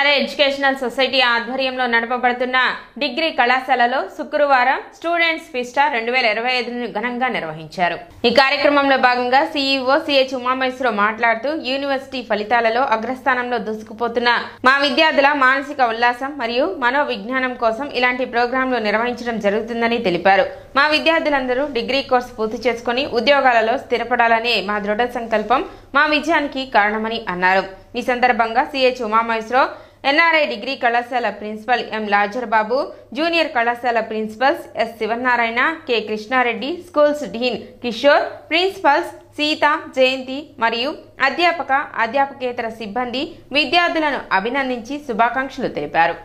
NRI educational society ఆధ్వర్యంలో నడపబడుతున్న degree కళాశాలలో శుక్రవారం స్టూడెంట్స్ ఫెస్టా 2025ను ఘనంగా నిర్వహించారు. ఈ కార్యక్రమంలో భాగంగా సీఈఓ సిహెచ్ ఉమామహేశ్వరరావు మాట్లాడుతూ యూనివర్సిటీ ఫలితాలలో అగ్రస్థానంలో దూసుకుపోతున్న మా విద్యార్థుల మానసిక ఉల్లాసం మరియు మనోవిజ్ఞానం కోసం ఇలాంటి ప్రోగ్రాంలు నిర్వహించడం జరుగుతుందని తెలిపారు. మా విద్యార్థులందరూ డిగ్రీ కోర్సు పూర్తి చేసుకుని ఉద్యోగాలలో స్థిరపడాలనే మా దృఢ సంకల్పం మా విజయానికి కారణమని అన్నారు. ఈ సందర్భంగా సిహెచ్ ఉమామహేశ్వరరావు, ఎన్ఆర్ఐ డిగ్రీ కళాశాల principal M Lazar Babu, junior కళాశాల principals S Sivanarayana, K Krishna Reddy, schools dean Kishore, principals Seetha, Jayanthi మరియు అధ్యాపకేతర సిబ్బంది విద్యార్థులను అభినందించి శుభాకాంక్షలు తెలిపారు.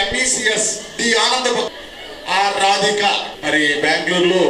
MECS D Ananda R Radhika మరి బెంగళూరులో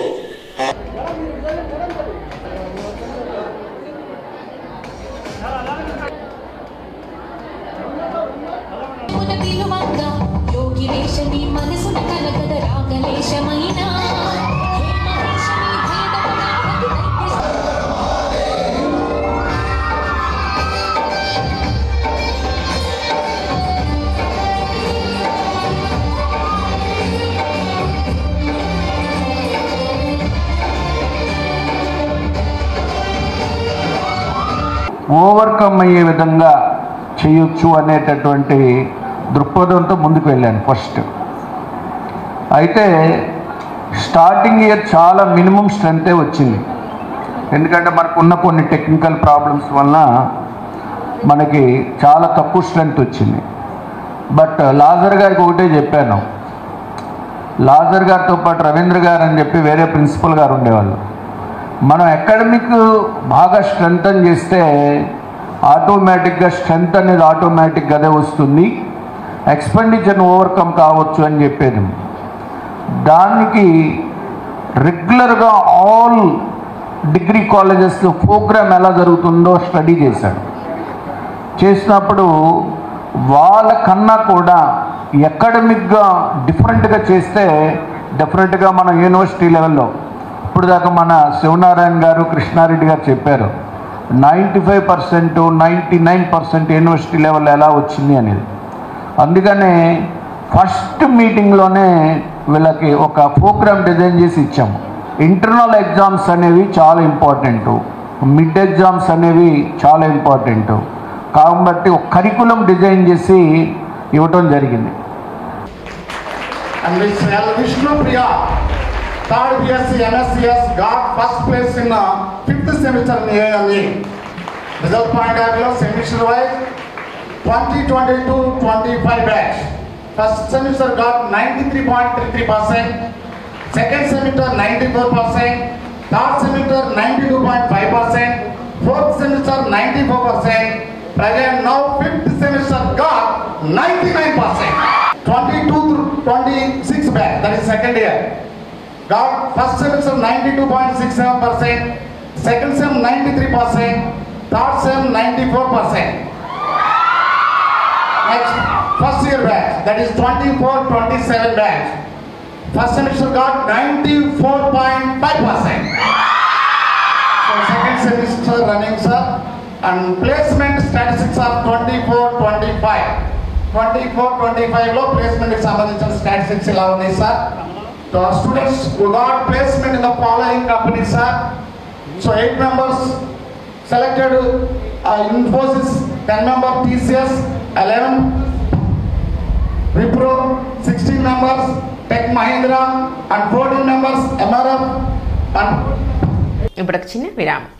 ఓవర్కమ్ అయ్యే విధంగా చేయొచ్చు అనేటటువంటి దృక్పథంతో ముందుకు వెళ్ళాను ఫస్ట్. అయితే స్టార్టింగ్ ఇయర్ చాలా మినిమం స్ట్రెంతే వచ్చింది. ఎందుకంటే మనకున్న కొన్ని టెక్నికల్ ప్రాబ్లమ్స్ వలన మనకి చాలా తక్కువ స్ట్రెంత్ వచ్చింది. బట్ లాజర్ గారికి ఒకటే చెప్పాను, లాజర్ గారితో పాటు రవీంద్ర గారు అని చెప్పి వేరే ప్రిన్సిపల్ గారు ఉండేవాళ్ళు. మనం అకాడమిక్ బాగా స్ట్రెంథన్ చేస్తే ఆటోమేటిక్గా స్ట్రెంత్ అనేది ఆటోమేటిక్గా అదే వస్తుంది, ఎక్స్పెండిచర్ని ఓవర్కమ్ కావచ్చు అని చెప్పేది. దానికి రెగ్యులర్గా ఆల్ డిగ్రీ కాలేజెస్లో ప్రోగ్రామ్ ఎలా జరుగుతుందో స్టడీ చేశాడు. చేసినప్పుడు వాళ్ళకన్నా కూడా అకాడమిక్గా డిఫరెంట్గా చేస్తే డెఫినెట్గా మన యూనివర్సిటీ లెవెల్లో ఇప్పుడు దాకా మన శివనారాయణ గారు, కృష్ణారెడ్డి గారు చెప్పారు 95%, 99% యూనివర్సిటీ లెవెల్ ఎలా వచ్చింది అనేది. అందుకనే ఫస్ట్ మీటింగ్లోనే వీళ్ళకి ఒక ప్రోగ్రామ్ డిజైన్ చేసి ఇచ్చాము. ఇంటర్నల్ ఎగ్జామ్స్ అనేవి చాలా ఇంపార్టెంట్, మిడ్ ఎగ్జామ్స్ అనేవి చాలా ఇంపార్టెంట్ కాబట్టి ఒక కరికులం డిజైన్ చేసి ఇవ్వటం జరిగింది. Third BSc MScs got first place in 5th semester in AME. Result point of view semester wise 2022-25 batch. First semester got 93.33%, second semester 94%, third semester 92.5%, fourth semester 94%. Present now 5th semester got 99%. 22-26 batch, that is second year. Got first semester 92.67%, second sem 93%, third sem 94%. Next, first year batch, that is 24-27 batch. First semester got 94.5%. So second semester running, sir. And placement statistics are 24-25. 24-25 లో placement కి సంబంధించిన statistics ఇలా ఉన్నాయి, sir. The students who got placement in the following companies, sir. So 8 members selected Infosys, 10 members TCS, 11 Wipro, 16 members Tech Mahindra and 14 members MRF. ఇప్పుడు చిన్న విరామం.